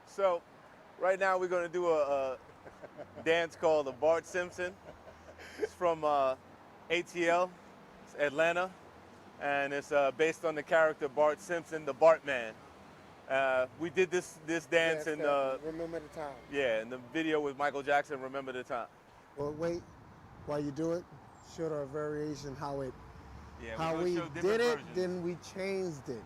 So, right now we're gonna do a dance called the Bart Simpson. It's from ATL, it's Atlanta, and it's based on the character Bart Simpson, the Bart Man. We did this dance Yes, in remember the time. in the video with Michael Jackson. Remember the time? Well, wait, while you do it, show a variation how Yeah, we're how gonna we show different did it, versions. then we changed it.